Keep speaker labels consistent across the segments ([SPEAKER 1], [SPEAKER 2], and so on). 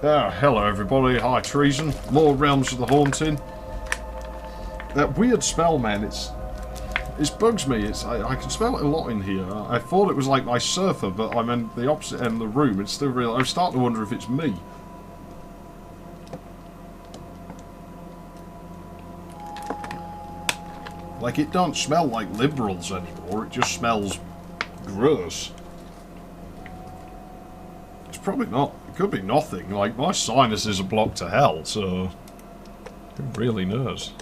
[SPEAKER 1] Hello everybody, hi Treason, more Realms of the Haunting. That weird smell, man, it bugs me. I can smell it a lot in here. I thought it was like my surfer, but I'm in the opposite end of the room. It's still real. I'm starting to wonder if it's me. Like, it don't smell like liberals anymore, it just smells gross. It's probably not. It could be nothing. Like, my sinuses are blocked to hell, so who really knows?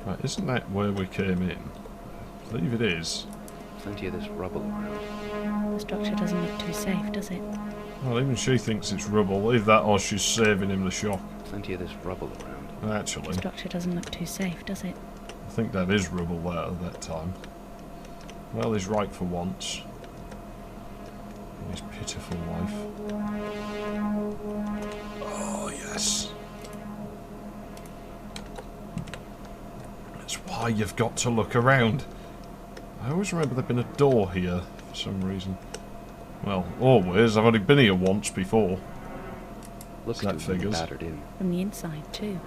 [SPEAKER 1] Right, isn't that where we came in? I believe it is.
[SPEAKER 2] Plenty of this rubble around.
[SPEAKER 3] The structure doesn't look too safe, does it?
[SPEAKER 1] Well, even she thinks it's rubble. Either that or she's saving him the shock.
[SPEAKER 2] Plenty of this rubble around.
[SPEAKER 1] Actually,
[SPEAKER 3] The structure doesn't look too safe, does it?
[SPEAKER 1] I think that is rubble there at that time. Well, he's right for once. And his pitiful wife. Oh, yes. That's why you've got to look around. I always remember there'd been a door here for some reason. Well, always. I've only been here once before.
[SPEAKER 2] Looks
[SPEAKER 1] That
[SPEAKER 2] to have been
[SPEAKER 1] figures.
[SPEAKER 2] battered in.
[SPEAKER 3] From the inside, too.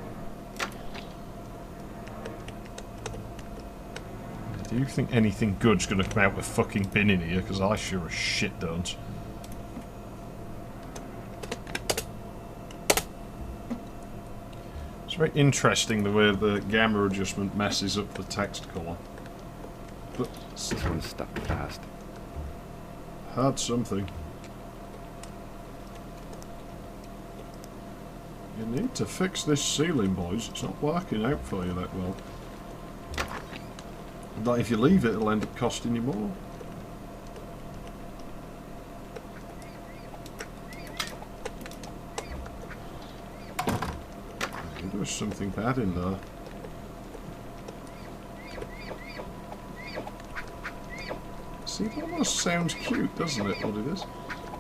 [SPEAKER 1] Do you think anything good's going to come out with fucking bin in here? Because I sure as shit don't. It's very interesting the way the gamma adjustment messes up the text colour. But
[SPEAKER 2] This one's stuck fast.
[SPEAKER 1] had something. You need to fix this ceiling, boys. It's not working out for you that well. Like, if you leave it, it'll end up costing you more. There was something bad in there. See, it almost sounds cute, doesn't it, what it is?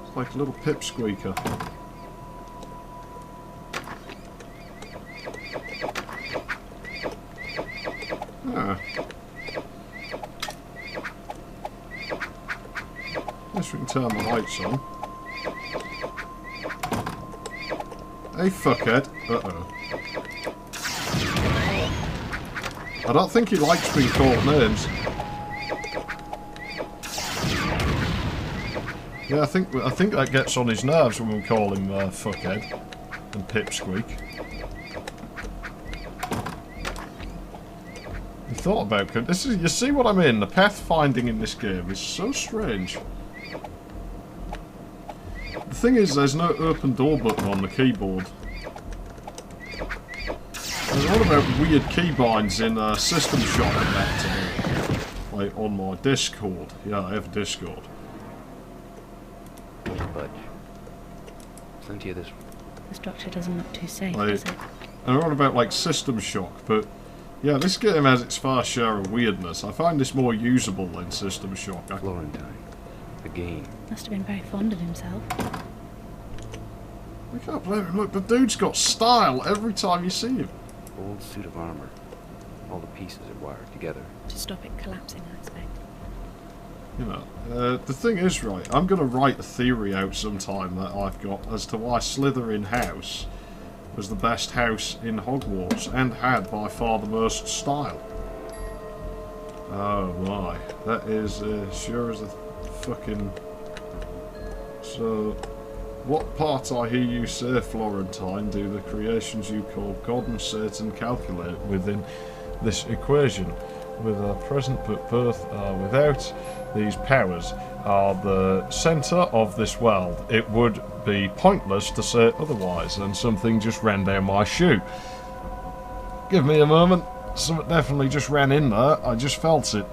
[SPEAKER 1] It's like a little pipsqueaker. Ah. Guess we can turn the lights on. Hey, fuckhead. Uh-oh. I don't think he likes being called names. Yeah, I think that gets on his nerves when we call him fuckhead and pipsqueak. You thought about it. This is, you see what I mean? The pathfinding in this game is so strange. The thing is, there's no open door button on the keyboard. There's all about weird keybinds in System Shock and that, like on my Discord. Yeah, I have a Discord.
[SPEAKER 2] Budge. Plenty of this.
[SPEAKER 3] The structure doesn't look too safe,
[SPEAKER 1] Like,
[SPEAKER 3] does it?
[SPEAKER 1] and they're all about like System Shock, but yeah, this game has its fair share of weirdness. I find this more usable than System Shock.
[SPEAKER 2] Florentine. The game.
[SPEAKER 3] Must have been very fond of himself.
[SPEAKER 1] I can't blame him. Look, the dude's got style every time you see him.
[SPEAKER 2] Old suit of armor. All the pieces are wired together.
[SPEAKER 3] To stop it collapsing, I expect.
[SPEAKER 1] You know, the thing is, right, I'm going to write a theory out sometime that I've got as to why Slytherin House was the best house in Hogwarts and had by far the most style. Oh my, that is sure as a fucking... So, what part I hear you say, Florentine, do the creations you call God and Satan calculate within this equation? With a present but birth without these powers are the centre of this world. It would be pointless to say otherwise, and something just ran down my shoe. Give me a moment. Something definitely just ran in there. I just felt it.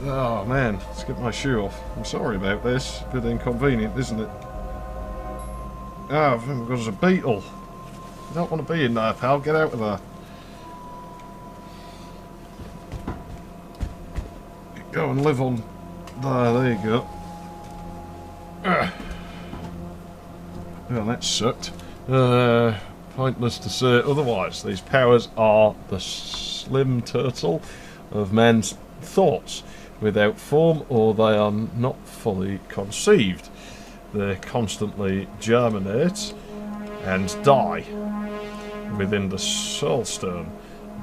[SPEAKER 1] Oh man, let's get my shoe off. I'm sorry about this. A bit inconvenient, isn't it? Oh, I think there's a beetle. You don't want to be in there, pal. Get out of there. Go and live on there you go. Well, that sucked. Pointless to say otherwise. These powers are the slim turtle of men's thoughts, without form, or they are not fully conceived. They constantly germinate and die within the soulstone.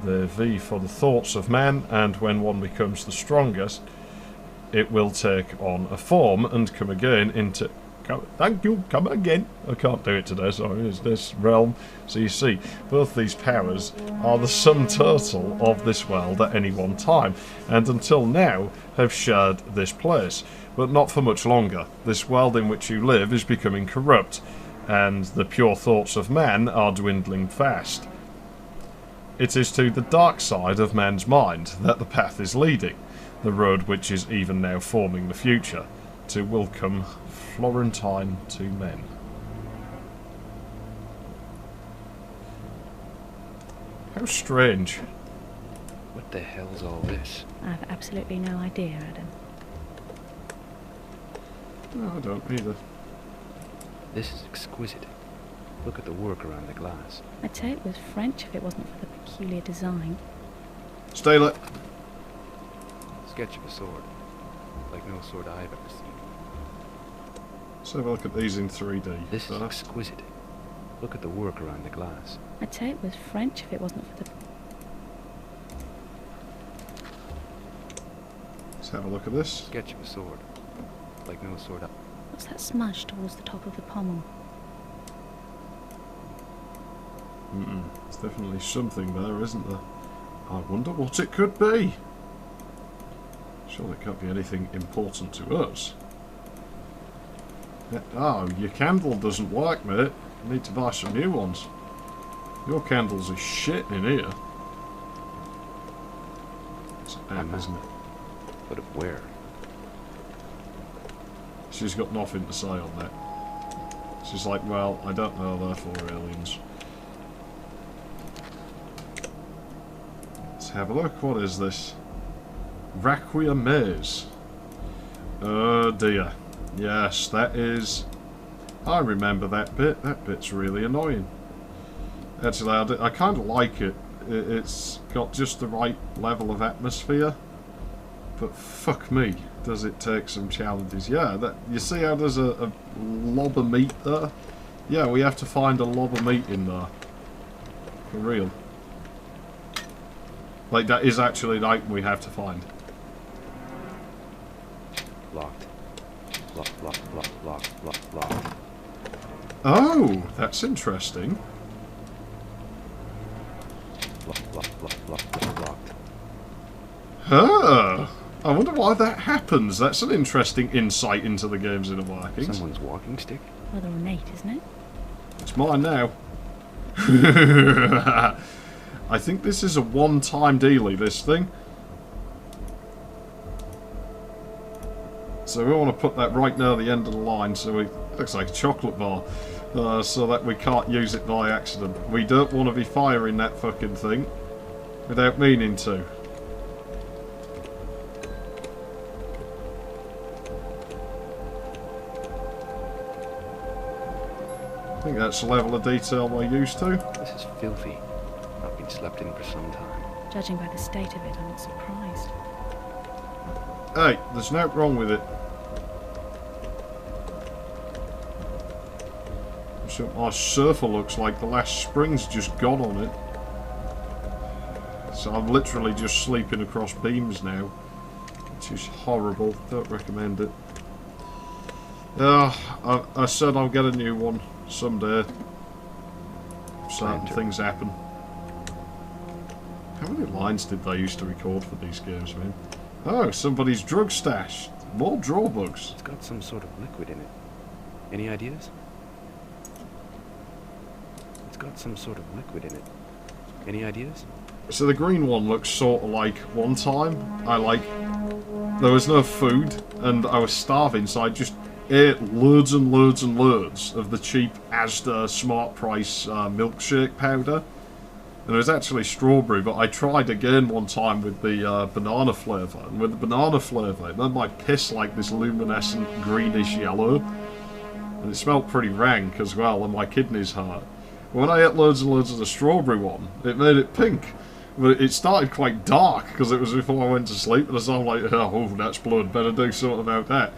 [SPEAKER 1] The V for the thoughts of man, and when one becomes the strongest, it will take on a form and come again into... Thank you, come again. I can't do it today, sorry, it's this realm. So you see, both these powers are the sum total of this world at any one time, and until now have shared this place. But not for much longer. This world in which you live is becoming corrupt, and the pure thoughts of man are dwindling fast. It is to the dark side of man's mind that the path is leading, the road which is even now forming the future, to welcome Florentine to men. How strange.
[SPEAKER 2] What the hell's all this?
[SPEAKER 3] I have absolutely no idea, Adam.
[SPEAKER 1] No, I don't either.
[SPEAKER 2] This is exquisite. Look at the work around the glass.
[SPEAKER 3] I'd say it was French if it wasn't for the peculiar design.
[SPEAKER 1] Stale it.
[SPEAKER 2] Sketch of a sword. Like no sword I've ever seen.
[SPEAKER 1] Let's have a look at these in 3D.
[SPEAKER 2] This is exquisite. Look at the work around the glass.
[SPEAKER 3] I'd say it was French if it wasn't for the...
[SPEAKER 1] Let's have a look at this.
[SPEAKER 2] Sketch of a sword. Like no sword
[SPEAKER 3] What's that smudge towards the top of the pommel?
[SPEAKER 1] There's definitely something there, isn't there? I wonder what it could be. Surely it can't be anything important to us. Yeah. Oh, your candle doesn't work, mate. You need to buy some new ones. Your candles are shit in here. It's Anne, isn't it?
[SPEAKER 2] But of where?
[SPEAKER 1] She's got nothing to say on that. She's like, well, I don't know, therefore aliens. Let's have a look. What is this? Requiem Maze. Oh dear. Yes, that is... I remember that bit. That bit's really annoying. Actually, I kind of like it. It's got just the right level of atmosphere. But fuck me, does it take some challenges. Yeah, that, you see how there's a lob of meat there? Yeah, we have to find a lob of meat in there. For real. Like, that is actually an item we have to find.
[SPEAKER 2] Locked. Locked.
[SPEAKER 1] Oh, that's interesting.
[SPEAKER 2] Locked.
[SPEAKER 1] Huh. I wonder why that happens. That's an interesting insight into the game's inner workings.
[SPEAKER 2] Someone's walking stick?
[SPEAKER 3] Rather ornate, isn't it?
[SPEAKER 1] It's mine now. I think this is a one-time dealie, this thing. So we want to put that right near the end of the line, so it looks like a chocolate bar, so that we can't use it by accident. We don't want to be firing that fucking thing without meaning to. I think that's the level of detail we're used to.
[SPEAKER 2] This is filthy. Not been slept in for some time.
[SPEAKER 3] Judging by the state of it, I'm not surprised.
[SPEAKER 1] Hey, there's nothing wrong with it. So my surfer looks like the last spring's just gone on it. So I'm literally just sleeping across beams now, which is horrible. Don't recommend it. I said I'll get a new one someday. Certain things happen. How many lines did they used to record for these games, man? Oh, somebody's drug stash. More draw bugs.
[SPEAKER 2] It's got some sort of liquid in it. Any ideas? It's got some sort of liquid in it. Any ideas?
[SPEAKER 1] So the green one looks sort of like one time there was no food and I was starving, so I just ate loads and loads and loads of the cheap Asda Smart Price milkshake powder. And it was actually strawberry, but I tried again one time with the banana flavour. And with the banana flavour, it made my piss like this luminescent greenish yellow. And it smelled pretty rank as well, and my kidneys hurt. When I ate loads and loads of the strawberry one, it made it pink. But it started quite dark, because it was before I went to sleep, and so I'm like, oh, that's blood, better do something about that.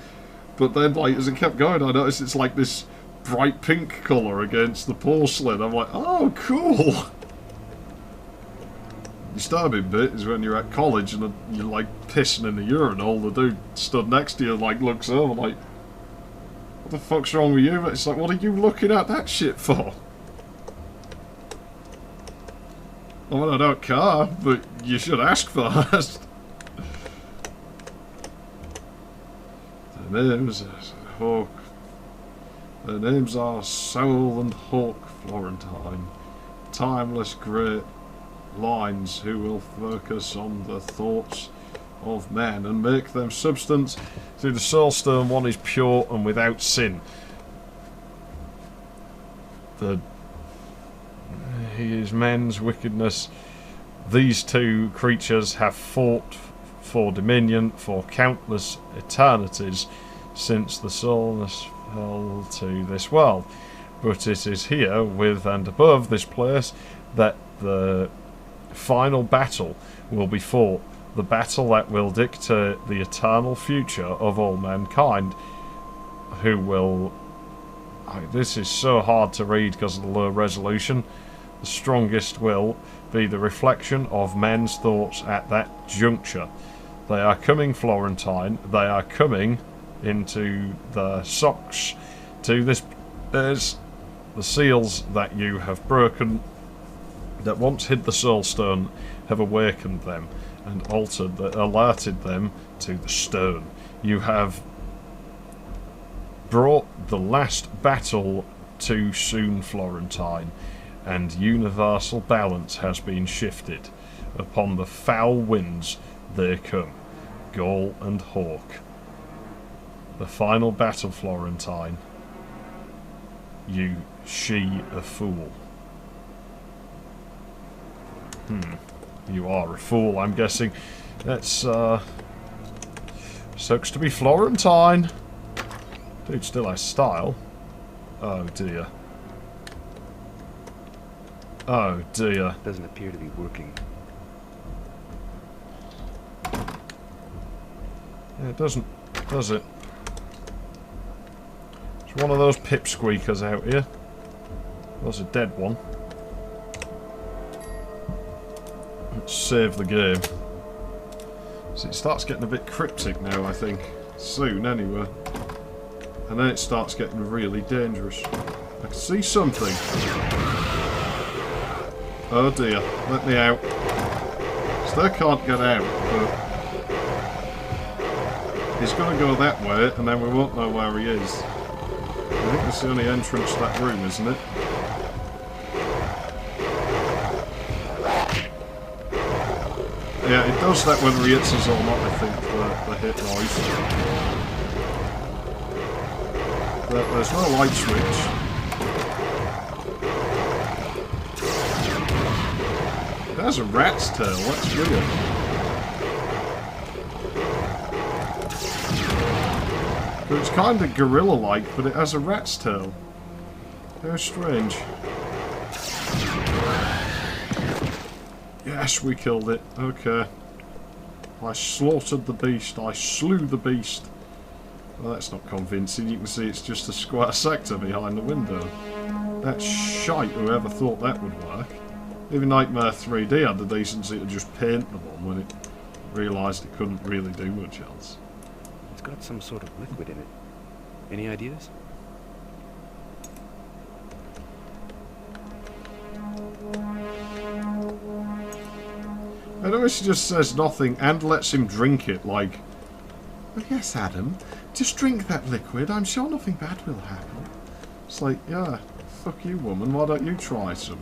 [SPEAKER 1] But then, like, as it kept going, I noticed it's like this bright pink colour against the porcelain. I'm like, oh, cool! The disturbing bit is when you're at college and you're, like, pissing in the urinal, the dude stood next to you, like, looks over, like, what the fuck's wrong with you? It's like, what are you looking at that shit for? I mean, I don't care, but you should ask first. Their names are Hawk. Their names are Soul and Hawk Florentine. Timeless great lines who will focus on the thoughts of men and make them substance through the Soulstone. One is pure and without sin. He is men's wickedness. These two creatures have fought for dominion for countless eternities since the soulness fell to this world. But it is here, with and above this place, that the final battle will be fought. The battle that will dictate the eternal future of all mankind. Who will... This is so hard to read because of the low resolution. The strongest will be the reflection of men's thoughts at that juncture. They are coming, Florentine. They are coming into the socks to this. There's the seals that you have broken, that once hid the Soulstone, have awakened them and alerted them to the stone. You have brought the last battle too soon, Florentine, and universal balance has been shifted. Upon the foul winds they come, Gaul and Hawk. The final battle, Florentine. She a fool. You are a fool, I'm guessing. That's, sucks to be Florentine. Dude still has style. Oh dear. Oh dear.
[SPEAKER 2] Doesn't appear to be working.
[SPEAKER 1] Yeah, it doesn't, does it? It's one of those pipsqueakers out here. There's a dead one. Let's save the game. So it starts getting a bit cryptic now, I think. Soon, anyway. And then it starts getting really dangerous. I can see something. Oh dear, let me out. So they can't get out, but he's going to go that way, and then we won't know where he is. I think that's the only entrance to that room, isn't it? Yeah, it does that whether he hits us or not, I think, the hit noise. There's no light switch. It has a rat's tail, that's weird. But it's kind of gorilla-like, but it has a rat's tail. Very strange. Yes, we killed it. Okay. I slaughtered the beast. I slew the beast. Well, that's not convincing. You can see it's just a square sector behind the window. That's shite, whoever thought that would work. Even Nightmare 3D had the decency to just paint the one when it realised it couldn't really do much else.
[SPEAKER 2] It's got some sort of liquid in it. Any ideas?
[SPEAKER 1] I know she just says nothing and lets him drink it, like, oh, yes, Adam, just drink that liquid, I'm sure nothing bad will happen. It's like, yeah, fuck you, woman, why don't you try some?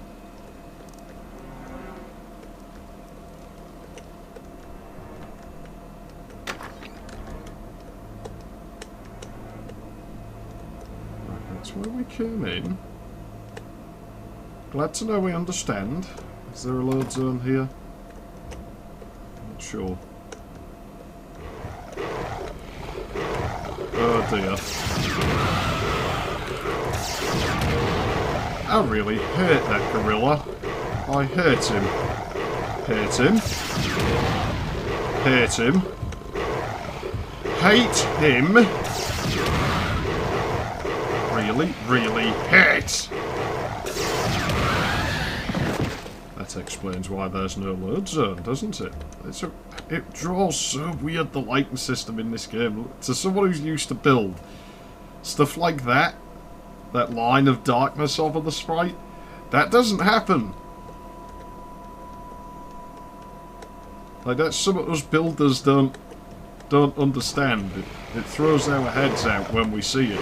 [SPEAKER 1] Right, that's where we came in. Glad to know we understand. Is there a load zone here? Sure. Oh dear. I really hate that gorilla. I hate him. Hate him. Hate him. Hate him. really, really hit. That explains why there's no load zone, doesn't it? It draws so weird, the lighting system in this game. To someone who's used to build stuff like that line of darkness over the sprite, that doesn't happen. Like, that's something us builders don't understand. It throws our heads out when we see it.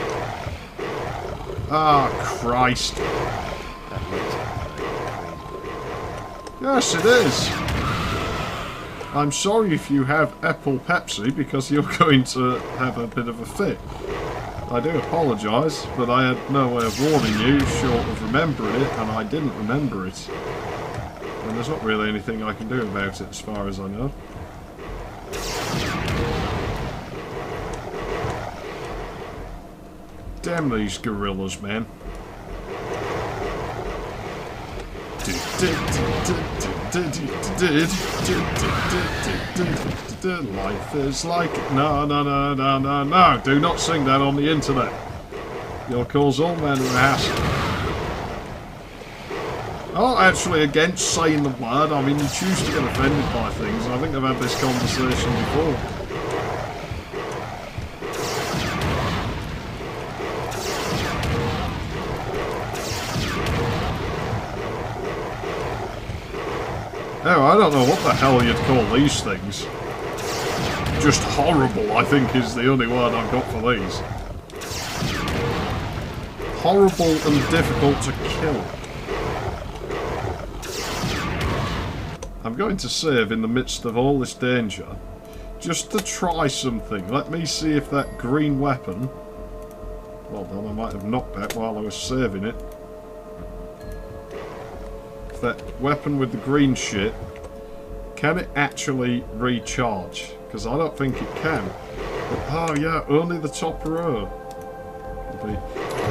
[SPEAKER 1] Ah, Christ. Yes, it is. I'm sorry if you have Apple Pepsi, because you're going to have a bit of a fit. I do apologise, but I had no way of warning you short of remembering it, and I didn't remember it. And there's not really anything I can do about it as far as I know. Damn these gorillas, man. Life is like... No, do not sing that on the internet. You'll cause all men a hassle. I'm not actually against saying the word. I mean, you choose to get offended by things. I think I've had this conversation before. Oh, I don't know what the hell you'd call these things. Just horrible, I think, is the only word I've got for these. Horrible and difficult to kill. I'm going to save in the midst of all this danger, just to try something. Let me see if that green weapon... Well done, I might have knocked that while I was saving it. That weapon with the green shit, can it actually recharge? Because I don't think it can. But, oh yeah, only the top row.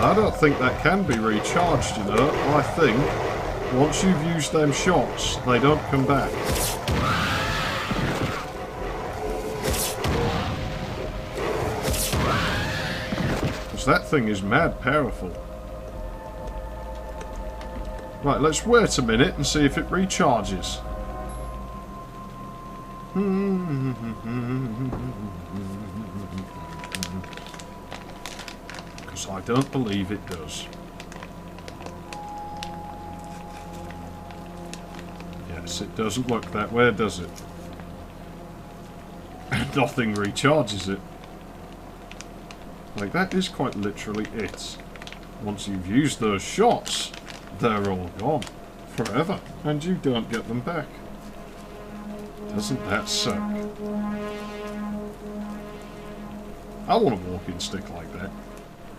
[SPEAKER 1] I don't think that can be recharged, you know. I think once you've used them shots, they don't come back. Because that thing is mad powerful. Right, let's wait a minute and see if it recharges. Because I don't believe it does. Yes, it doesn't look that way, does it? Nothing recharges it. Like, that is quite literally it. Once you've used those shots, they're all gone. Forever. And you don't get them back. Doesn't that suck? I want a walking stick like that.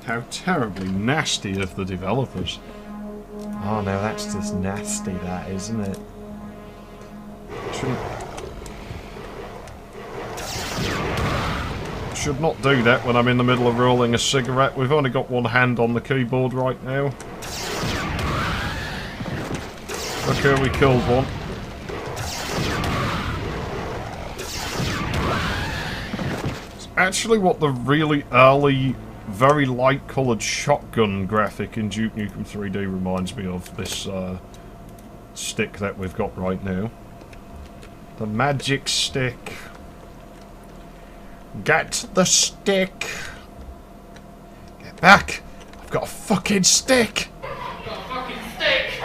[SPEAKER 1] How terribly nasty of the developers.
[SPEAKER 4] Oh no, that's just nasty, that, isn't it?
[SPEAKER 1] Should not do that when I'm in the middle of rolling a cigarette. We've only got one hand on the keyboard right now. Okay, we killed one. It's actually what the really early, very light coloured shotgun graphic in Duke Nukem 3D reminds me of, this stick that we've got right now. The magic stick. Get the stick. Get back. I've got a fucking stick.
[SPEAKER 5] I've got a fucking stick.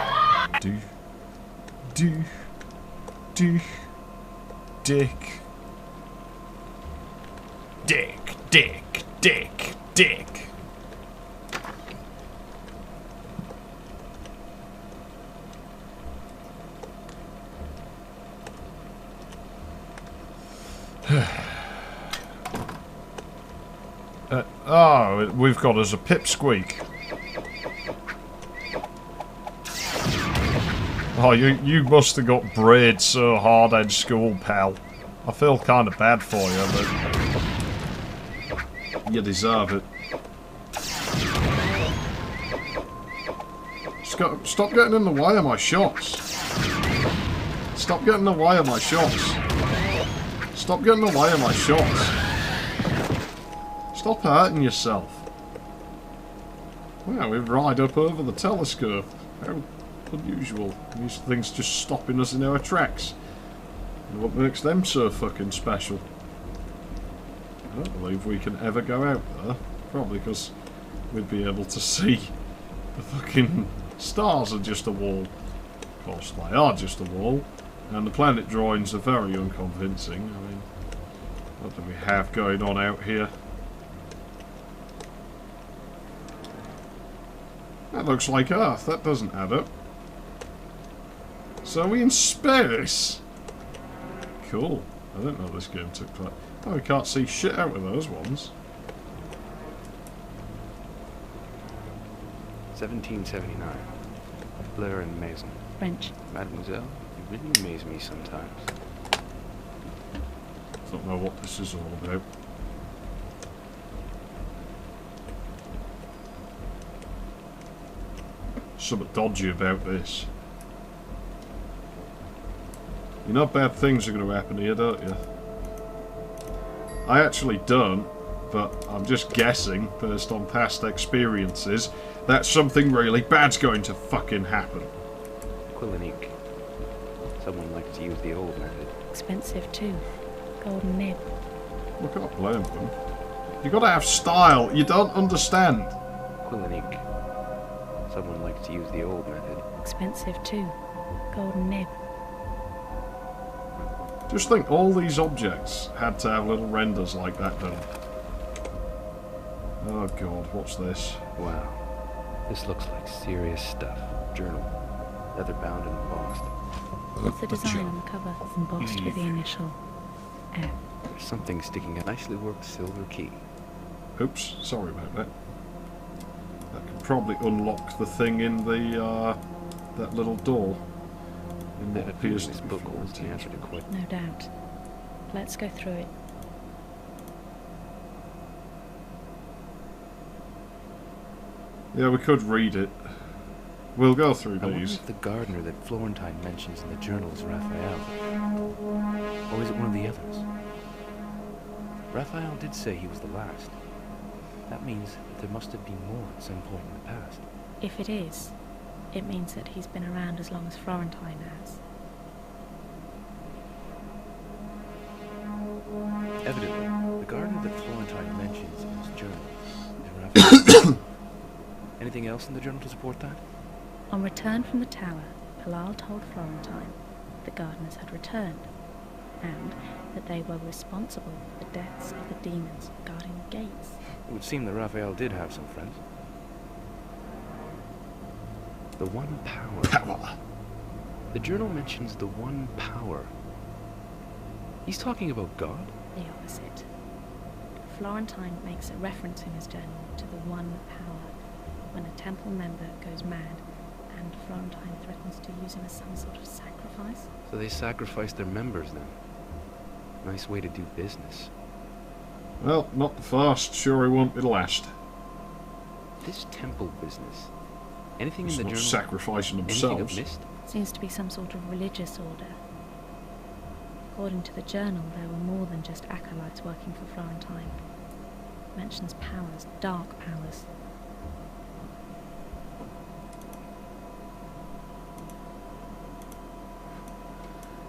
[SPEAKER 1] Dick. Oh, we've got us a pipsqueak. Oh, you must have got brayed so hard at school, pal. I feel kind of bad for you, but you deserve it. Stop getting in the way of my shots. Stop getting in the way of my shots. Stop getting in the way of my shots. Stop hurting yourself. Wow, we're right up over the telescope. How unusual. These things just stopping us in our tracks. And what makes them so fucking special? I don't believe we can ever go out there. Probably because we'd be able to see the fucking stars are just a wall. Of course, they are just a wall. And the planet drawings are very unconvincing. I mean, what do we have going on out here? That looks like Earth. That doesn't add up. So are we in space? Cool. I didn't know this game took place. Oh, we can't see shit out of those ones.
[SPEAKER 2] 1779. Blair and Maison.
[SPEAKER 3] French.
[SPEAKER 2] Mademoiselle, you really amaze me sometimes.
[SPEAKER 1] Don't know what this is all about. Something dodgy about this. You know bad things are going to happen here, don't you? I actually don't, but I'm just guessing, based on past experiences, that something really bad's going to fucking happen.
[SPEAKER 2] Quill and ink. Someone likes to use the old method.
[SPEAKER 3] Expensive too. Golden nib.
[SPEAKER 1] I can't blame them. You gotta have style. You don't understand.
[SPEAKER 2] Quill and ink. Someone likes to use the old method.
[SPEAKER 3] Expensive too. Golden nib.
[SPEAKER 1] Just think all these objects had to have little renders like that done. Oh god, what's this?
[SPEAKER 2] Wow. This looks like serious stuff. Journal. Leather bound and embossed.
[SPEAKER 3] What's the design on the cover? Embossed with the initial F.
[SPEAKER 2] There's something sticking a nicely worked silver key.
[SPEAKER 1] Oops, sorry about that. That could probably unlock the thing in the, that little door. In what appears
[SPEAKER 2] this
[SPEAKER 1] to be
[SPEAKER 2] book holds the answer to quite.
[SPEAKER 3] No doubt. Let's go through it.
[SPEAKER 1] Yeah, we could read it. We'll go through
[SPEAKER 2] I wonder
[SPEAKER 1] these.
[SPEAKER 2] if the gardener that Florentine mentions in the journal is Raphael. Or is it one of the others? Raphael did say he was the last. That means that there must have been more at some point in the past.
[SPEAKER 3] If it is, it means that he's been around as long as Florentine has.
[SPEAKER 2] Evidently, the gardener that Florentine mentions in his journal is Raphael. Anything else in the journal to support that?
[SPEAKER 3] On return from the tower, Palal told Florentine the gardeners had returned, and that they were responsible for the deaths of the demons guarding the gates.
[SPEAKER 2] It would seem that Raphael did have some friends. The One Power.
[SPEAKER 1] Power.
[SPEAKER 2] The journal mentions the One Power. He's talking about God?
[SPEAKER 3] The opposite. Florentine makes a reference in his journal to the One Power when a temple member goes mad, and Florentine threatens to use him as some sort of sacrifice.
[SPEAKER 2] So they sacrificed their members then. Nice way to do business.
[SPEAKER 1] Well, not the first. Sure, it won't be the last.
[SPEAKER 2] This temple business. Anything
[SPEAKER 1] It's
[SPEAKER 2] in the
[SPEAKER 1] not
[SPEAKER 2] journal?
[SPEAKER 1] sacrificing
[SPEAKER 2] Anything I've
[SPEAKER 1] themselves.
[SPEAKER 2] missed?
[SPEAKER 3] Seems to be some sort of religious order. According to the journal, there were more than just acolytes working for Florentine. It mentions powers, dark powers.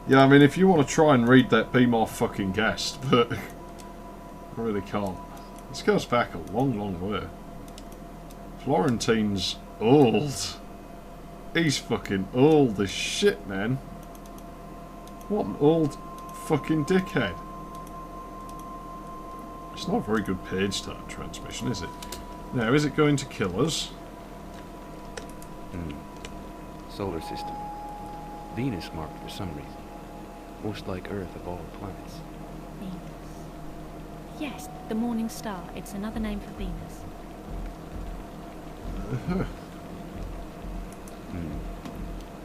[SPEAKER 1] Yeah, I mean, if you want to try and read that, be my fucking guest, but I really can't. This goes back a long, long way. Florentine's old. He's fucking old as shit, man. What an old fucking dickhead. It's not a very good page turn transmission, is it? Now, is it going to kill us?
[SPEAKER 2] Solar system. Venus marked for some reason. Most like Earth of all planets.
[SPEAKER 3] Venus. Yes, the morning star. It's another name for Venus.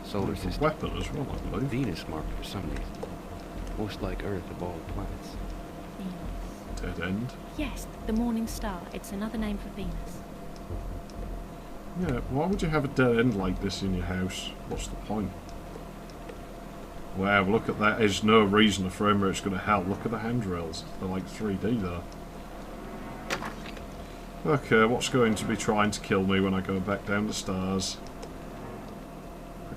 [SPEAKER 2] Solar
[SPEAKER 1] It's a
[SPEAKER 2] system.
[SPEAKER 1] weapon as well, I believe.
[SPEAKER 2] Venus marked for some reason. Most like Earth of all planets.
[SPEAKER 3] Venus.
[SPEAKER 1] Dead end.
[SPEAKER 3] Yes, the morning star. It's another name for Venus.
[SPEAKER 1] Yeah, why would you have a dead end like this in your house? What's the point? Wow, look at that. There's no reason the frame rate's going to help. Look at the handrails. They're like 3D though. Okay, what's going to be trying to kill me when I go back down the stairs?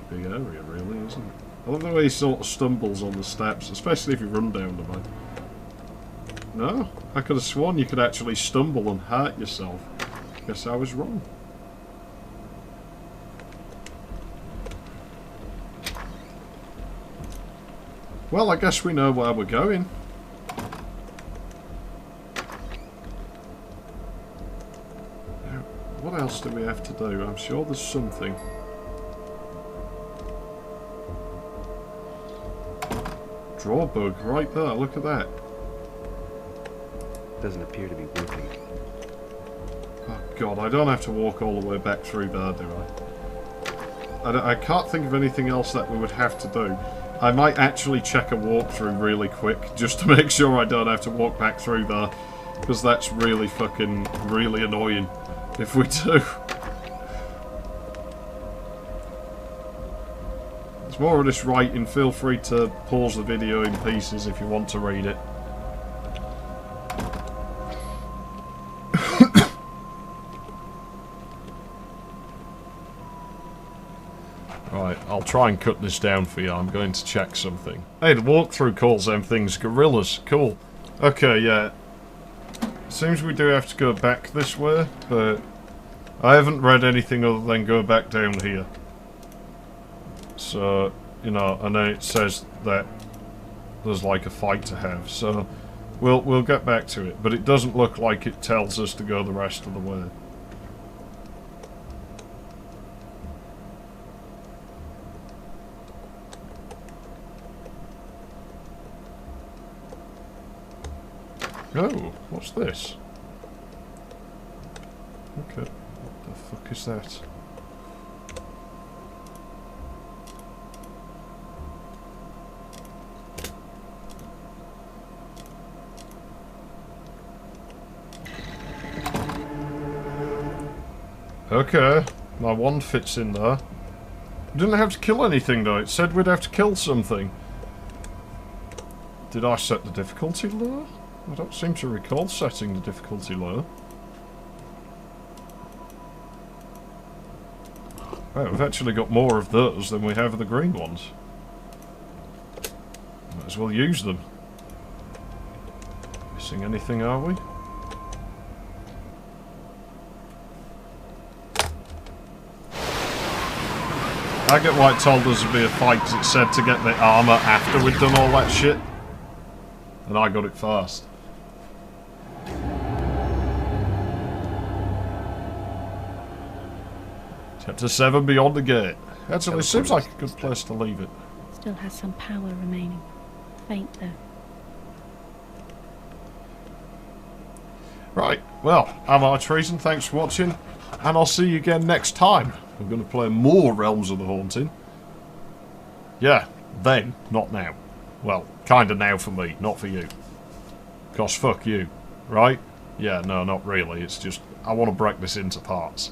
[SPEAKER 1] Pretty big area, really, isn't it? I love the way he sort of stumbles on the steps, especially if you run down them. No? I could have sworn you could actually stumble and hurt yourself. Guess I was wrong. Well, I guess we know where we're going. Now, what else do we have to do? I'm sure there's something. Draw bug, right there, look at that.
[SPEAKER 2] Doesn't appear to be working.
[SPEAKER 1] Oh god, I don't have to walk all the way back through there, do I? I can't think of anything else that we would have to do. I might actually check a walkthrough really quick, just to make sure I don't have to walk back through there. Because that's really fucking, really annoying if we do. There's more of this writing, feel free to pause the video in pieces if you want to read it. Right, I'll try and cut this down for you. I'm going to check something. Hey, the walkthrough calls them things gorillas. Cool. Okay, yeah. Seems we do have to go back this way, but I haven't read anything other than go back down here. So, you know, and then it says that there's like a fight to have. So, we'll get back to it. But it doesn't look like it tells us to go the rest of the way. Oh, what's this? Okay, what the fuck is that? Okay, my wand fits in there. We didn't have to kill anything though, it said we'd have to kill something. Did I set the difficulty low? I don't seem to recall setting the difficulty low. Right, we've actually got more of those than we have of the green ones. Might as well use them. Missing anything, are we? I get why it told us to be a fight, because it said to get the armour after we'd done all that shit. And I got it first. Chapter 7, Beyond the Gate. Actually, it seems like a good place to leave it.
[SPEAKER 3] Still has some power remaining. Faint though.
[SPEAKER 1] Right, well, I'm Archtreason, thanks for watching, and I'll see you again next time. We're going to play more Realms of the Haunting. Yeah, then, not now. Well, kinda now for me, not for you. 'Cause fuck you, right? Yeah, no, not really, it's just, I want to break this into parts.